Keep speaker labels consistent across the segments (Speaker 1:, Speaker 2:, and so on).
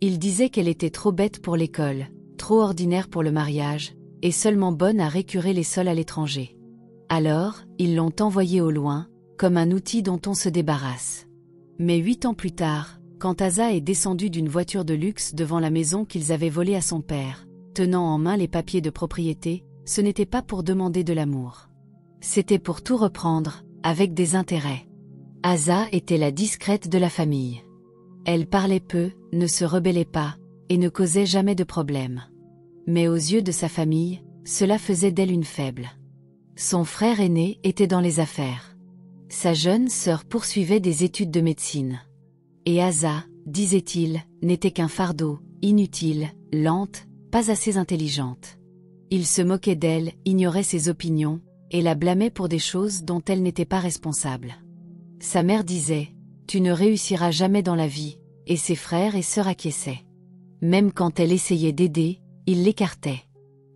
Speaker 1: Il disait qu'elle était trop bête pour l'école, trop ordinaire pour le mariage, et seulement bonne à récurer les sols à l'étranger. Alors, ils l'ont envoyée au loin, comme un outil dont on se débarrasse. Mais 8 ans plus tard, quand Asa est descendu d'une voiture de luxe devant la maison qu'ils avaient volée à son père, tenant en main les papiers de propriété, ce n'était pas pour demander de l'amour. C'était pour tout reprendre, avec des intérêts. Asa était la discrète de la famille. Elle parlait peu, ne se rebellait pas, et ne causait jamais de problème. Mais aux yeux de sa famille, cela faisait d'elle une faible. Son frère aîné était dans les affaires. Sa jeune sœur poursuivait des études de médecine. Et Asa, disait-il, n'était qu'un fardeau, inutile, lente, pas assez intelligente. Il se moquait d'elle, ignorait ses opinions, et la blâmait pour des choses dont elle n'était pas responsable. Sa mère disait « Tu ne réussiras jamais dans la vie », et ses frères et sœurs acquiesçaient. Même quand elle essayait d'aider, il l'écartait.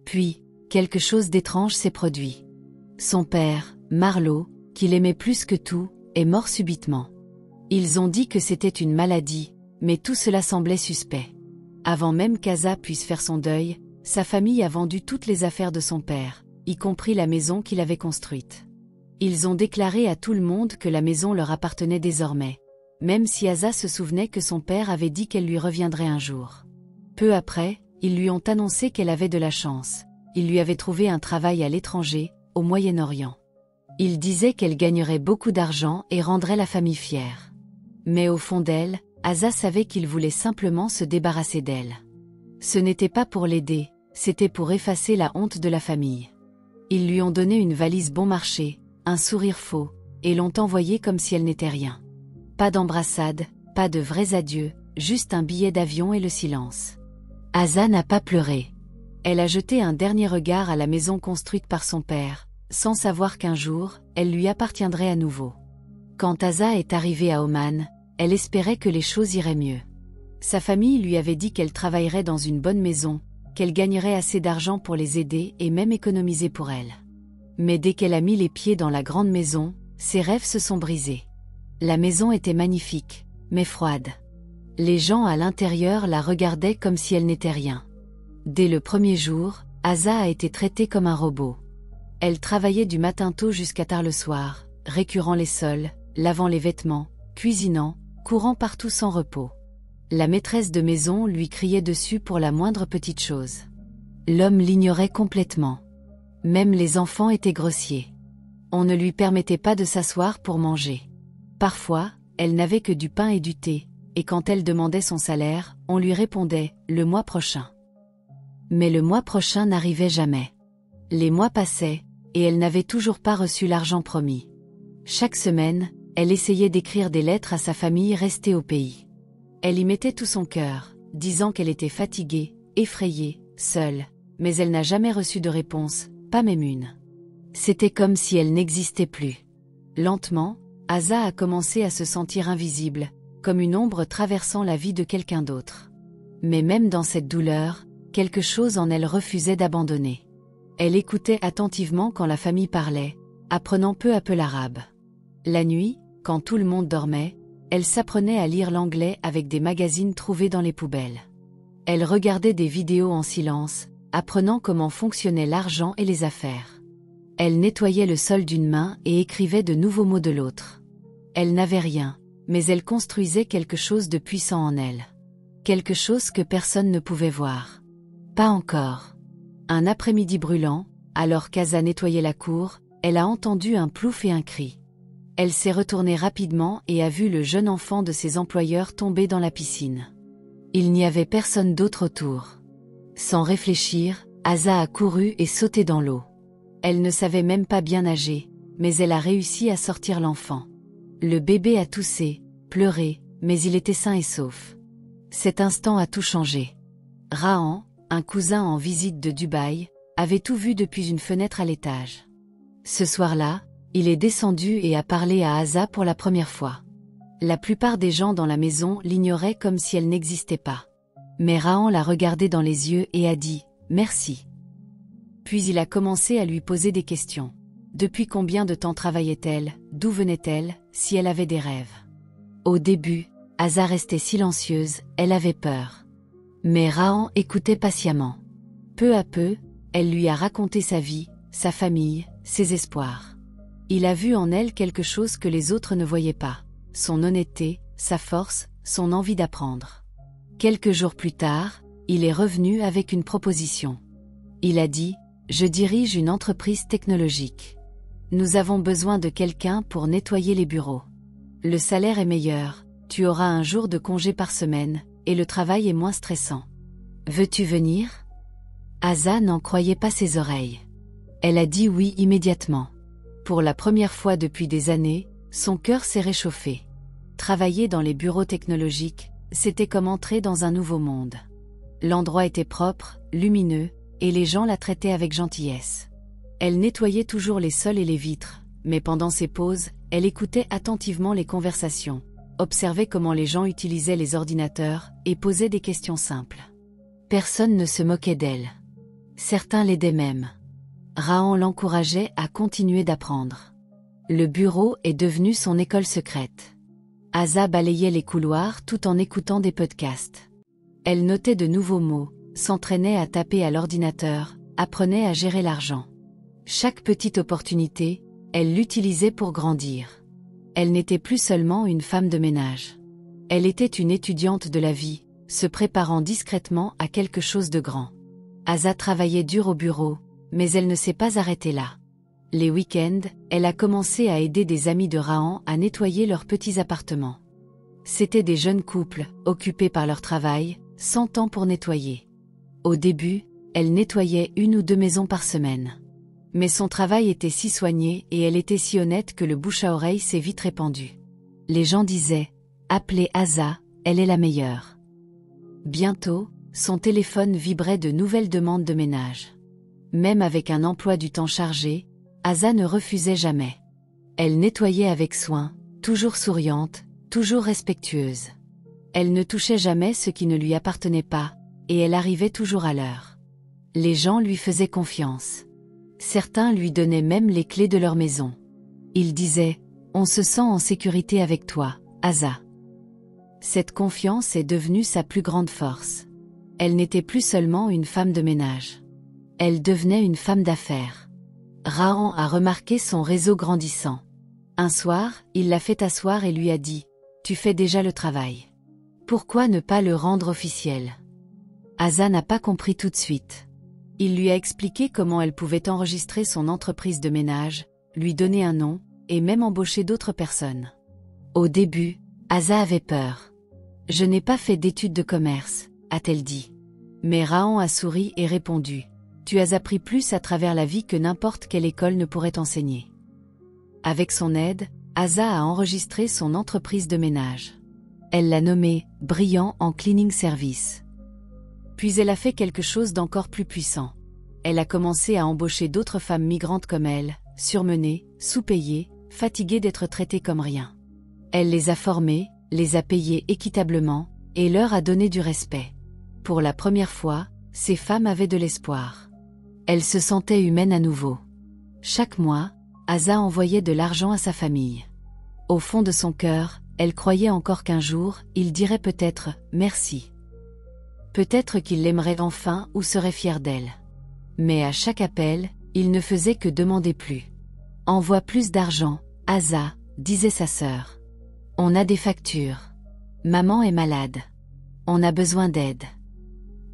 Speaker 1: Puis, quelque chose d'étrange s'est produit. Son père, Marlowe, qu'il aimait plus que tout, est mort subitement. Ils ont dit que c'était une maladie, mais tout cela semblait suspect. Avant même qu'Asa puisse faire son deuil, sa famille a vendu toutes les affaires de son père, y compris la maison qu'il avait construite. Ils ont déclaré à tout le monde que la maison leur appartenait désormais, même si Asa se souvenait que son père avait dit qu'elle lui reviendrait un jour. Peu après, ils lui ont annoncé qu'elle avait de la chance. Ils lui avaient trouvé un travail à l'étranger, au Moyen-Orient. Ils disaient qu'elle gagnerait beaucoup d'argent et rendrait la famille fière. Mais au fond d'elle, Asa savait qu'il voulait simplement se débarrasser d'elle. Ce n'était pas pour l'aider, c'était pour effacer la honte de la famille. Ils lui ont donné une valise bon marché, un sourire faux, et l'ont envoyée comme si elle n'était rien. Pas d'embrassade, pas de vrais adieux, juste un billet d'avion et le silence. Asa n'a pas pleuré. Elle a jeté un dernier regard à la maison construite par son père, sans savoir qu'un jour, elle lui appartiendrait à nouveau. Quand Asa est arrivée à Oman, elle espérait que les choses iraient mieux. Sa famille lui avait dit qu'elle travaillerait dans une bonne maison, qu'elle gagnerait assez d'argent pour les aider et même économiser pour elle. Mais dès qu'elle a mis les pieds dans la grande maison, ses rêves se sont brisés. La maison était magnifique, mais froide. Les gens à l'intérieur la regardaient comme si elle n'était rien. Dès le premier jour, Asa a été traitée comme un robot. Elle travaillait du matin tôt jusqu'à tard le soir, récurant les sols, lavant les vêtements, cuisinant, courant partout sans repos. La maîtresse de maison lui criait dessus pour la moindre petite chose. L'homme l'ignorait complètement. Même les enfants étaient grossiers. On ne lui permettait pas de s'asseoir pour manger. Parfois, elle n'avait que du pain et du thé, et quand elle demandait son salaire, on lui répondait « le mois prochain ». Mais le mois prochain n'arrivait jamais. Les mois passaient, et elle n'avait toujours pas reçu l'argent promis. Chaque semaine, elle essayait d'écrire des lettres à sa famille restée au pays. Elle y mettait tout son cœur, disant qu'elle était fatiguée, effrayée, seule, mais elle n'a jamais reçu de réponse, pas même une. C'était comme si elle n'existait plus. Lentement, Asa a commencé à se sentir invisible, comme une ombre traversant la vie de quelqu'un d'autre. Mais même dans cette douleur, quelque chose en elle refusait d'abandonner. Elle écoutait attentivement quand la famille parlait, apprenant peu à peu l'arabe. La nuit, quand tout le monde dormait, elle s'apprenait à lire l'anglais avec des magazines trouvés dans les poubelles. Elle regardait des vidéos en silence, apprenant comment fonctionnait l'argent et les affaires. Elle nettoyait le sol d'une main et écrivait de nouveaux mots de l'autre. Elle n'avait rien, mais elle construisait quelque chose de puissant en elle. Quelque chose que personne ne pouvait voir. Pas encore. Un après-midi brûlant, alors qu'Asa nettoyait la cour, elle a entendu un plouf et un cri. Elle s'est retournée rapidement et a vu le jeune enfant de ses employeurs tomber dans la piscine. Il n'y avait personne d'autre autour. Sans réfléchir, Asa a couru et sauté dans l'eau. Elle ne savait même pas bien nager, mais elle a réussi à sortir l'enfant. Le bébé a toussé, pleuré, mais il était sain et sauf. Cet instant a tout changé. Rahan, un cousin en visite de Dubaï, avait tout vu depuis une fenêtre à l'étage. Ce soir-là, il est descendu et a parlé à Asa pour la première fois. La plupart des gens dans la maison l'ignoraient comme si elle n'existait pas. Mais Rahan l'a regardé dans les yeux et a dit « Merci ». Puis il a commencé à lui poser des questions. Depuis combien de temps travaillait-elle, d'où venait-elle, si elle avait des rêves. Au début, Asa restait silencieuse, elle avait peur. Mais Rahan écoutait patiemment. Peu à peu, elle lui a raconté sa vie, sa famille, ses espoirs. Il a vu en elle quelque chose que les autres ne voyaient pas. Son honnêteté, sa force, son envie d'apprendre. Quelques jours plus tard, il est revenu avec une proposition. Il a dit « Je dirige une entreprise technologique. Nous avons besoin de quelqu'un pour nettoyer les bureaux. Le salaire est meilleur, tu auras un jour de congé par semaine, et le travail est moins stressant. Veux-tu venir ?» Asa n'en croyait pas ses oreilles. Elle a dit oui immédiatement. Pour la première fois depuis des années, son cœur s'est réchauffé. Travailler dans les bureaux technologiques, c'était comme entrer dans un nouveau monde. L'endroit était propre, lumineux, et les gens la traitaient avec gentillesse. Elle nettoyait toujours les sols et les vitres, mais pendant ses pauses, elle écoutait attentivement les conversations, observait comment les gens utilisaient les ordinateurs et posait des questions simples. Personne ne se moquait d'elle. Certains l'aidaient même. Rahan l'encourageait à continuer d'apprendre. Le bureau est devenu son école secrète. Asa balayait les couloirs tout en écoutant des podcasts. Elle notait de nouveaux mots, s'entraînait à taper à l'ordinateur, apprenait à gérer l'argent. Chaque petite opportunité, elle l'utilisait pour grandir. Elle n'était plus seulement une femme de ménage. Elle était une étudiante de la vie, se préparant discrètement à quelque chose de grand. Asa travaillait dur au bureau, mais elle ne s'est pas arrêtée là. Les week-ends, elle a commencé à aider des amis de Rahan à nettoyer leurs petits appartements. C'étaient des jeunes couples, occupés par leur travail, sans temps pour nettoyer. Au début, elle nettoyait 1 ou 2 maisons par semaine. Mais son travail était si soigné et elle était si honnête que le bouche à oreille s'est vite répandu. Les gens disaient « Appelez Asa, elle est la meilleure ». Bientôt, son téléphone vibrait de nouvelles demandes de ménage. Même avec un emploi du temps chargé, Asa ne refusait jamais. Elle nettoyait avec soin, toujours souriante, toujours respectueuse. Elle ne touchait jamais ce qui ne lui appartenait pas, et elle arrivait toujours à l'heure. Les gens lui faisaient confiance. Certains lui donnaient même les clés de leur maison. Ils disaient « On se sent en sécurité avec toi, Asa ». Cette confiance est devenue sa plus grande force. Elle n'était plus seulement une femme de ménage. Elle devenait une femme d'affaires. Rahan a remarqué son réseau grandissant. Un soir, il l'a fait asseoir et lui a dit « Tu fais déjà le travail. Pourquoi ne pas le rendre officiel ?» Asa n'a pas compris tout de suite. Il lui a expliqué comment elle pouvait enregistrer son entreprise de ménage, lui donner un nom, et même embaucher d'autres personnes. Au début, Asa avait peur. « Je n'ai pas fait d'études de commerce », a-t-elle dit. Mais Rahan a souri et répondu « Tu as appris plus à travers la vie que n'importe quelle école ne pourrait enseigner. » Avec son aide, Asa a enregistré son entreprise de ménage. Elle l'a nommée « Brillant en Cleaning Service ». Puis elle a fait quelque chose d'encore plus puissant. Elle a commencé à embaucher d'autres femmes migrantes comme elle, surmenées, sous-payées, fatiguées d'être traitées comme rien. Elle les a formées, les a payées équitablement, et leur a donné du respect. Pour la première fois, ces femmes avaient de l'espoir. Elles se sentaient humaines à nouveau. Chaque mois, Asa envoyait de l'argent à sa famille. Au fond de son cœur, elle croyait encore qu'un jour, il dirait peut-être « merci ». Peut-être qu'il l'aimerait enfin ou serait fier d'elle. Mais à chaque appel, il ne faisait que demander plus. « Envoie plus d'argent, Asa », disait sa sœur. « On a des factures. Maman est malade. On a besoin d'aide. »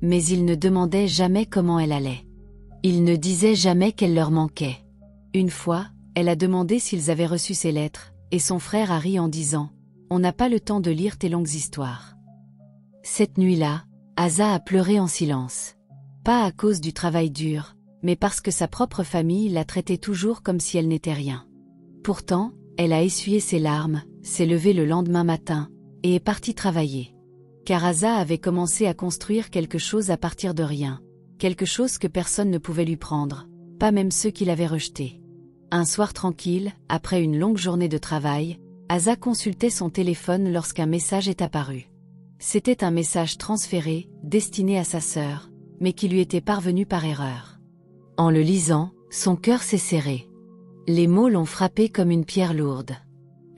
Speaker 1: Mais il ne demandait jamais comment elle allait. Il ne disait jamais qu'elle leur manquait. Une fois, elle a demandé s'ils avaient reçu ses lettres, et son frère a ri en disant « On n'a pas le temps de lire tes longues histoires. » Cette nuit-là, Asa a pleuré en silence. Pas à cause du travail dur, mais parce que sa propre famille la traitait toujours comme si elle n'était rien. Pourtant, elle a essuyé ses larmes, s'est levée le lendemain matin, et est partie travailler. Car Asa avait commencé à construire quelque chose à partir de rien, quelque chose que personne ne pouvait lui prendre, pas même ceux qui l'avaient rejeté. Un soir tranquille, après une longue journée de travail, Asa consultait son téléphone lorsqu'un message est apparu. C'était un message transféré, destiné à sa sœur, mais qui lui était parvenu par erreur. En le lisant, son cœur s'est serré. Les mots l'ont frappé comme une pierre lourde.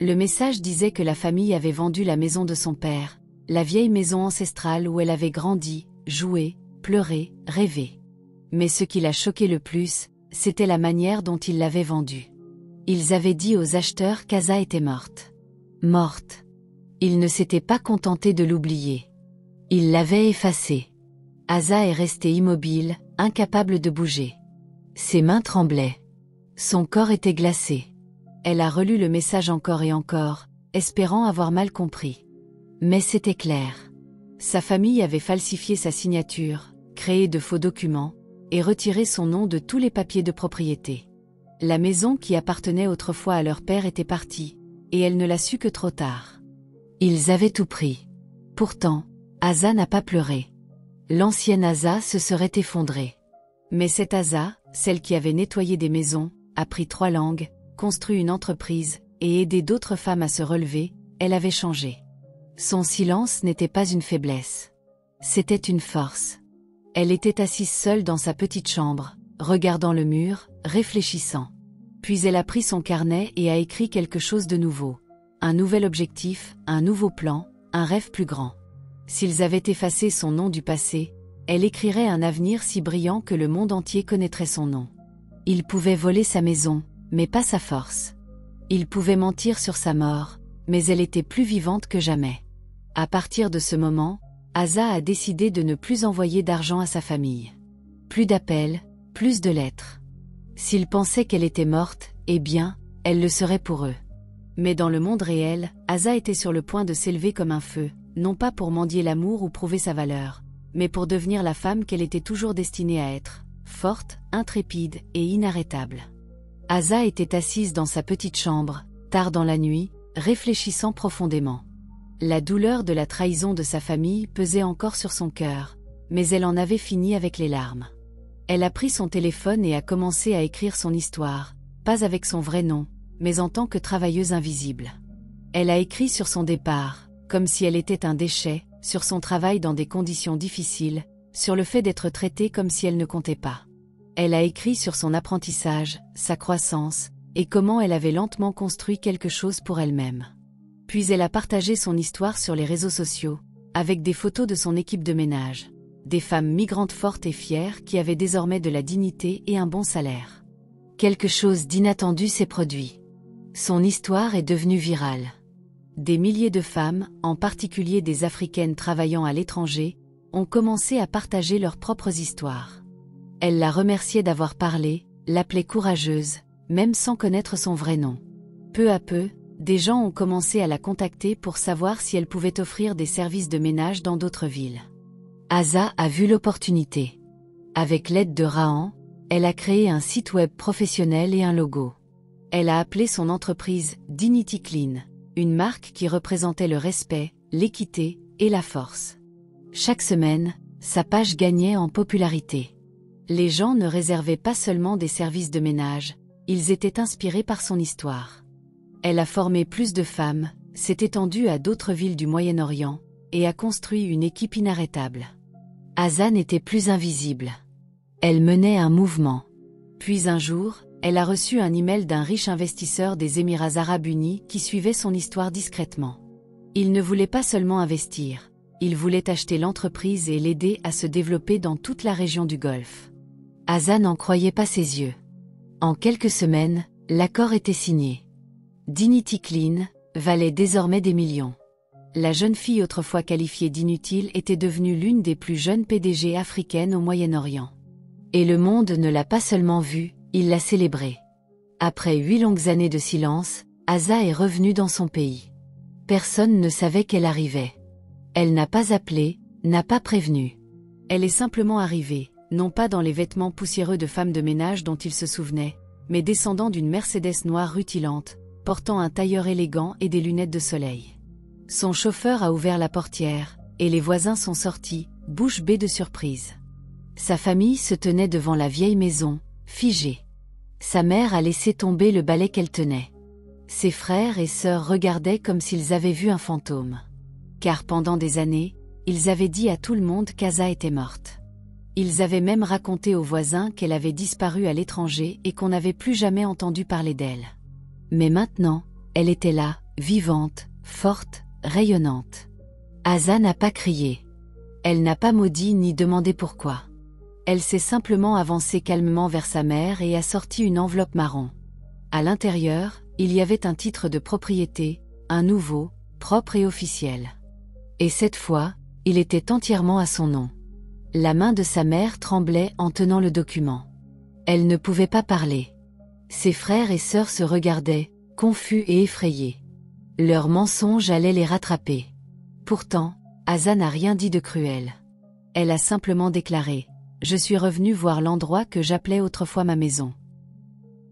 Speaker 1: Le message disait que la famille avait vendu la maison de son père, la vieille maison ancestrale où elle avait grandi, jouer, pleurer, rêver. Mais ce qui l'a choqué le plus, c'était la manière dont ils l'avaient vendue. Ils avaient dit aux acheteurs qu'Asa était morte. Morte. Ils ne s'étaient pas contentés de l'oublier. Ils l'avaient effacée. Asa est restée immobile, incapable de bouger. Ses mains tremblaient. Son corps était glacé. Elle a relu le message encore et encore, espérant avoir mal compris. Mais c'était clair. Sa famille avait falsifié sa signature, créé de faux documents, et retiré son nom de tous les papiers de propriété. La maison qui appartenait autrefois à leur père était partie, et elle ne l'a su que trop tard. Ils avaient tout pris. Pourtant, Asa n'a pas pleuré. L'ancienne Asa se serait effondrée. Mais cette Asa, celle qui avait nettoyé des maisons, appris 3 langues, construit une entreprise, et aidé d'autres femmes à se relever, elle avait changé. Son silence n'était pas une faiblesse. C'était une force. Elle était assise seule dans sa petite chambre, regardant le mur, réfléchissant. Puis elle a pris son carnet et a écrit quelque chose de nouveau. Un nouvel objectif, un nouveau plan, un rêve plus grand. S'ils avaient effacé son nom du passé, elle écrirait un avenir si brillant que le monde entier connaîtrait son nom. Il pouvait voler sa maison, mais pas sa force. Il pouvait mentir sur sa mort, mais elle était plus vivante que jamais. À partir de ce moment, Asa a décidé de ne plus envoyer d'argent à sa famille. Plus d'appels, plus de lettres. S'ils pensaient qu'elle était morte, eh bien, elle le serait pour eux. Mais dans le monde réel, Asa était sur le point de s'élever comme un feu, non pas pour mendier l'amour ou prouver sa valeur, mais pour devenir la femme qu'elle était toujours destinée à être, forte, intrépide et inarrêtable. Asa était assise dans sa petite chambre, tard dans la nuit, réfléchissant profondément. La douleur de la trahison de sa famille pesait encore sur son cœur, mais elle en avait fini avec les larmes. Elle a pris son téléphone et a commencé à écrire son histoire, pas avec son vrai nom, mais en tant que travailleuse invisible. Elle a écrit sur son départ, comme si elle était un déchet, sur son travail dans des conditions difficiles, sur le fait d'être traitée comme si elle ne comptait pas. Elle a écrit sur son apprentissage, sa croissance, et comment elle avait lentement construit quelque chose pour elle-même. Puis elle a partagé son histoire sur les réseaux sociaux, avec des photos de son équipe de ménage, des femmes migrantes fortes et fières qui avaient désormais de la dignité et un bon salaire. Quelque chose d'inattendu s'est produit. Son histoire est devenue virale. Des milliers de femmes, en particulier des Africaines travaillant à l'étranger, ont commencé à partager leurs propres histoires. Elles la remerciaient d'avoir parlé, l'appelaient courageuse, même sans connaître son vrai nom. Peu à peu, des gens ont commencé à la contacter pour savoir si elle pouvait offrir des services de ménage dans d'autres villes. Asa a vu l'opportunité. Avec l'aide de Rahan, elle a créé un site web professionnel et un logo. Elle a appelé son entreprise Dignity Clean, une marque qui représentait le respect, l'équité et la force. Chaque semaine, sa page gagnait en popularité. Les gens ne réservaient pas seulement des services de ménage, ils étaient inspirés par son histoire. Elle a formé plus de femmes, s'est étendue à d'autres villes du Moyen-Orient, et a construit une équipe inarrêtable. Asa n'était plus invisible. Elle menait un mouvement. Puis un jour, elle a reçu un email d'un riche investisseur des Émirats arabes unis qui suivait son histoire discrètement. Il ne voulait pas seulement investir, il voulait acheter l'entreprise et l'aider à se développer dans toute la région du Golfe. Asa n'en croyait pas ses yeux. En quelques semaines, l'accord était signé. Dignity Clean valait désormais des millions. La jeune fille autrefois qualifiée d'inutile était devenue l'une des plus jeunes PDG africaines au Moyen-Orient. Et le monde ne l'a pas seulement vue, il l'a célébrée. Après 8 longues années de silence, Asa est revenue dans son pays. Personne ne savait qu'elle arrivait. Elle n'a pas appelé, n'a pas prévenu. Elle est simplement arrivée, non pas dans les vêtements poussiéreux de femme de ménage dont il se souvenait, mais descendant d'une Mercedes noire rutilante, portant un tailleur élégant et des lunettes de soleil. Son chauffeur a ouvert la portière, et les voisins sont sortis, bouche bée de surprise. Sa famille se tenait devant la vieille maison, figée. Sa mère a laissé tomber le balai qu'elle tenait. Ses frères et sœurs regardaient comme s'ils avaient vu un fantôme. Car pendant des années, ils avaient dit à tout le monde qu'Asa était morte. Ils avaient même raconté aux voisins qu'elle avait disparu à l'étranger et qu'on n'avait plus jamais entendu parler d'elle. Mais maintenant, elle était là, vivante, forte, rayonnante. Asa n'a pas crié. Elle n'a pas maudit ni demandé pourquoi. Elle s'est simplement avancée calmement vers sa mère et a sorti une enveloppe marron. À l'intérieur, il y avait un titre de propriété, un nouveau, propre et officiel. Et cette fois, il était entièrement à son nom. La main de sa mère tremblait en tenant le document. Elle ne pouvait pas parler. Ses frères et sœurs se regardaient, confus et effrayés. Leur mensonge allait les rattraper. Pourtant, Asa n'a rien dit de cruel. Elle a simplement déclaré « Je suis revenue voir l'endroit que j'appelais autrefois ma maison ».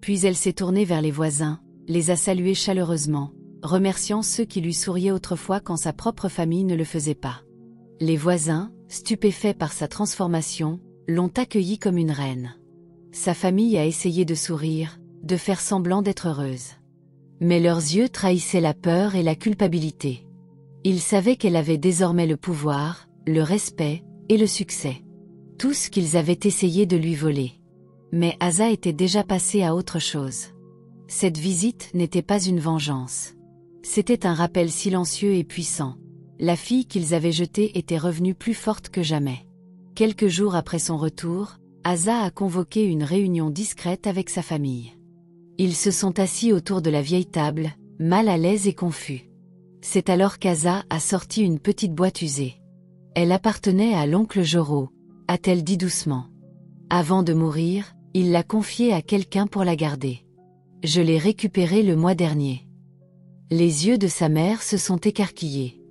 Speaker 1: Puis elle s'est tournée vers les voisins, les a salués chaleureusement, remerciant ceux qui lui souriaient autrefois quand sa propre famille ne le faisait pas. Les voisins, stupéfaits par sa transformation, l'ont accueillie comme une reine. Sa famille a essayé de sourire, de faire semblant d'être heureuse. Mais leurs yeux trahissaient la peur et la culpabilité. Ils savaient qu'elle avait désormais le pouvoir, le respect et le succès. Tout ce qu'ils avaient essayé de lui voler. Mais Asa était déjà passée à autre chose. Cette visite n'était pas une vengeance. C'était un rappel silencieux et puissant. La fille qu'ils avaient jetée était revenue plus forte que jamais. Quelques jours après son retour, Asa a convoqué une réunion discrète avec sa famille. Ils se sont assis autour de la vieille table, mal à l'aise et confus. C'est alors qu'Asa a sorti une petite boîte usée. Elle appartenait à l'oncle Joro, a-t-elle dit doucement. Avant de mourir, il l'a confiée à quelqu'un pour la garder. Je l'ai récupérée le mois dernier. Les yeux de sa mère se sont écarquillés.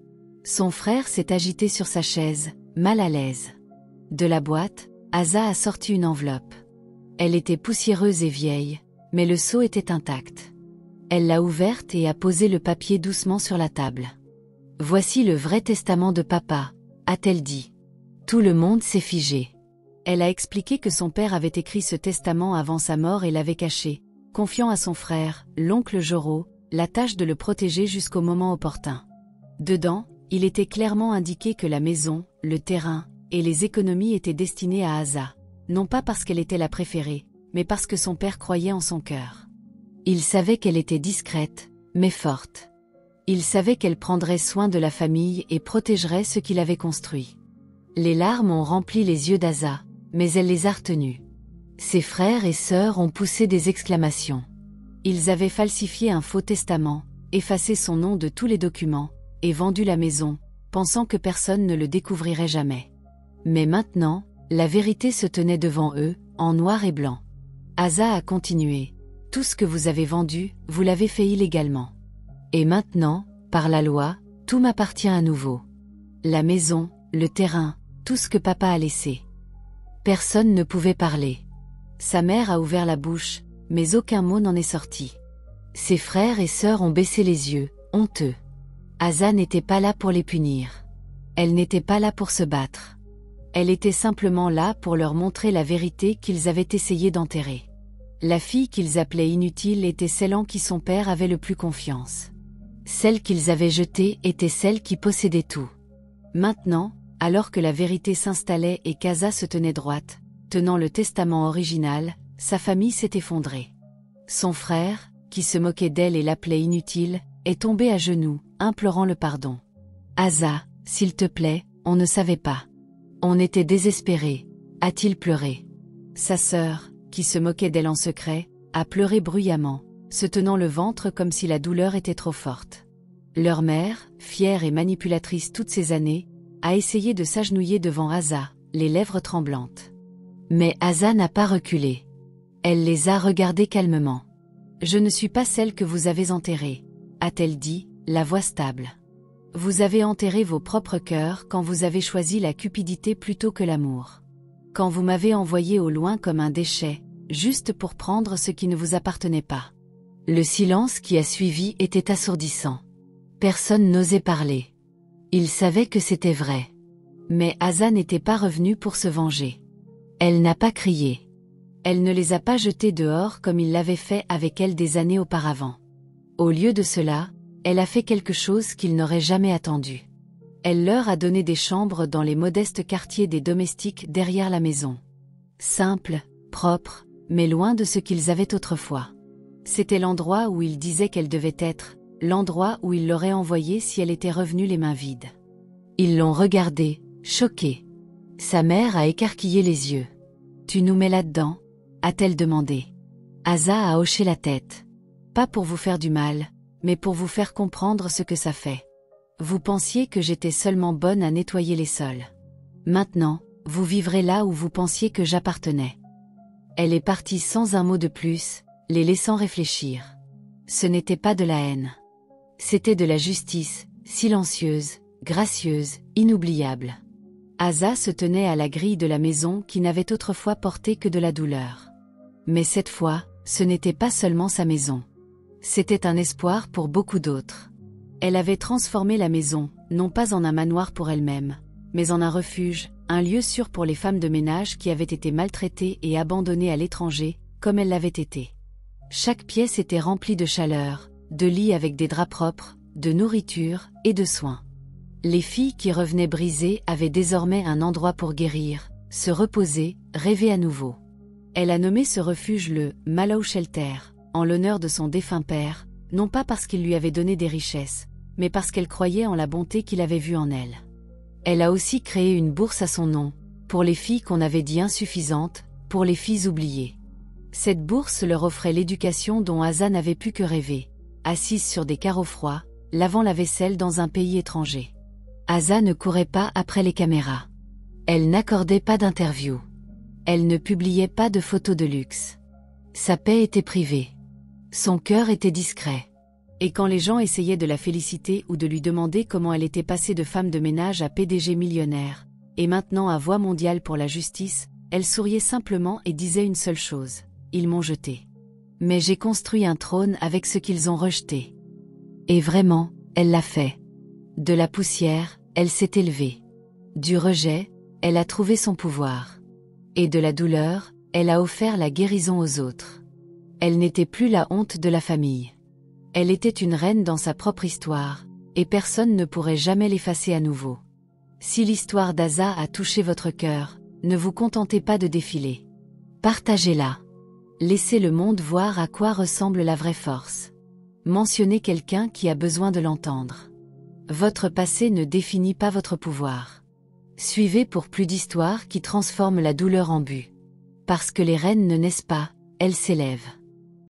Speaker 1: Son frère s'est agité sur sa chaise, mal à l'aise. De la boîte, Asa a sorti une enveloppe. Elle était poussiéreuse et vieille, mais le sceau était intact. Elle l'a ouverte et a posé le papier doucement sur la table. « Voici le vrai testament de papa », a-t-elle dit. Tout le monde s'est figé. Elle a expliqué que son père avait écrit ce testament avant sa mort et l'avait caché, confiant à son frère, l'oncle Joro, la tâche de le protéger jusqu'au moment opportun. Dedans, il était clairement indiqué que la maison, le terrain et les économies étaient destinées à Asa, non pas parce qu'elle était la préférée, mais parce que son père croyait en son cœur. Il savait qu'elle était discrète, mais forte. Il savait qu'elle prendrait soin de la famille et protégerait ce qu'il avait construit. Les larmes ont rempli les yeux d'Asa, mais elle les a retenues. Ses frères et sœurs ont poussé des exclamations. Ils avaient falsifié un faux testament, effacé son nom de tous les documents, et vendu la maison, pensant que personne ne le découvrirait jamais. Mais maintenant, la vérité se tenait devant eux, en noir et blanc. Asa a continué. Tout ce que vous avez vendu, vous l'avez fait illégalement. Et maintenant, par la loi, tout m'appartient à nouveau. La maison, le terrain, tout ce que papa a laissé. Personne ne pouvait parler. Sa mère a ouvert la bouche, mais aucun mot n'en est sorti. Ses frères et sœurs ont baissé les yeux, honteux. Asa n'était pas là pour les punir. Elle n'était pas là pour se battre. Elle était simplement là pour leur montrer la vérité qu'ils avaient essayé d'enterrer. La fille qu'ils appelaient inutile était celle en qui son père avait le plus confiance. Celle qu'ils avaient jetée était celle qui possédait tout. Maintenant, alors que la vérité s'installait et qu'Asa se tenait droite, tenant le testament original, sa famille s'est effondrée. Son frère, qui se moquait d'elle et l'appelait inutile, est tombé à genoux, implorant le pardon. « Asa, s'il te plaît, on ne savait pas. On était désespérés », a-t-il pleuré. Sa sœur, qui se moquait d'elle en secret, a pleuré bruyamment, se tenant le ventre comme si la douleur était trop forte. Leur mère, fière et manipulatrice toutes ces années, a essayé de s'agenouiller devant Asa, les lèvres tremblantes. Mais Asa n'a pas reculé. Elle les a regardés calmement. « Je ne suis pas celle que vous avez enterrée », a-t-elle dit, la voix stable. « Vous avez enterré vos propres cœurs quand vous avez choisi la cupidité plutôt que l'amour. Quand vous m'avez envoyé au loin comme un déchet, juste pour prendre ce qui ne vous appartenait pas. » Le silence qui a suivi était assourdissant. Personne n'osait parler. Il savait que c'était vrai. Mais Asa n'était pas revenue pour se venger. Elle n'a pas crié. Elle ne les a pas jetés dehors comme il l'avait fait avec elle des années auparavant. Au lieu de cela, elle a fait quelque chose qu'ils n'auraient jamais attendu. Elle leur a donné des chambres dans les modestes quartiers des domestiques derrière la maison. Simples, propres, mais loin de ce qu'ils avaient autrefois. C'était l'endroit où il disait qu'elle devait être, l'endroit où il l'aurait envoyée si elle était revenue les mains vides. Ils l'ont regardée, choquée. Sa mère a écarquillé les yeux. « Tu nous mets là-dedans ?» a-t-elle demandé. Asa a hoché la tête. « Pas pour vous faire du mal, mais pour vous faire comprendre ce que ça fait. Vous pensiez que j'étais seulement bonne à nettoyer les sols. Maintenant, vous vivrez là où vous pensiez que j'appartenais. » Elle est partie sans un mot de plus, les laissant réfléchir. Ce n'était pas de la haine. C'était de la justice, silencieuse, gracieuse, inoubliable. Asa se tenait à la grille de la maison qui n'avait autrefois porté que de la douleur. Mais cette fois, ce n'était pas seulement sa maison. C'était un espoir pour beaucoup d'autres. Elle avait transformé la maison, non pas en un manoir pour elle-même, mais en un refuge, un lieu sûr pour les femmes de ménage qui avaient été maltraitées et abandonnées à l'étranger, comme elle l'avait été. Chaque pièce était remplie de chaleur, de lits avec des draps propres, de nourriture et de soins. Les filles qui revenaient brisées avaient désormais un endroit pour guérir, se reposer, rêver à nouveau. Elle a nommé ce refuge le « Mallow Shelter », en l'honneur de son défunt père, non pas parce qu'il lui avait donné des richesses, mais parce qu'elle croyait en la bonté qu'il avait vue en elle. Elle a aussi créé une bourse à son nom, pour les filles qu'on avait dit insuffisantes, pour les filles oubliées. Cette bourse leur offrait l'éducation dont Asa n'avait pu que rêver, assise sur des carreaux froids, lavant la vaisselle dans un pays étranger. Asa ne courait pas après les caméras. Elle n'accordait pas d'interviews. Elle ne publiait pas de photos de luxe. Sa paix était privée. Son cœur était discret. Et quand les gens essayaient de la féliciter ou de lui demander comment elle était passée de femme de ménage à PDG millionnaire, et maintenant à voix mondiale pour la justice, elle souriait simplement et disait une seule chose: ils m'ont jetée. Mais j'ai construit un trône avec ce qu'ils ont rejeté. Et vraiment, elle l'a fait. De la poussière, elle s'est élevée. Du rejet, elle a trouvé son pouvoir. Et de la douleur, elle a offert la guérison aux autres. Elle n'était plus la honte de la famille. Elle était une reine dans sa propre histoire, et personne ne pourrait jamais l'effacer à nouveau. Si l'histoire d'Asa a touché votre cœur, ne vous contentez pas de défiler. Partagez-la. Laissez le monde voir à quoi ressemble la vraie force. Mentionnez quelqu'un qui a besoin de l'entendre. Votre passé ne définit pas votre pouvoir. Suivez pour plus d'histoires qui transforment la douleur en but. Parce que les reines ne naissent pas, elles s'élèvent.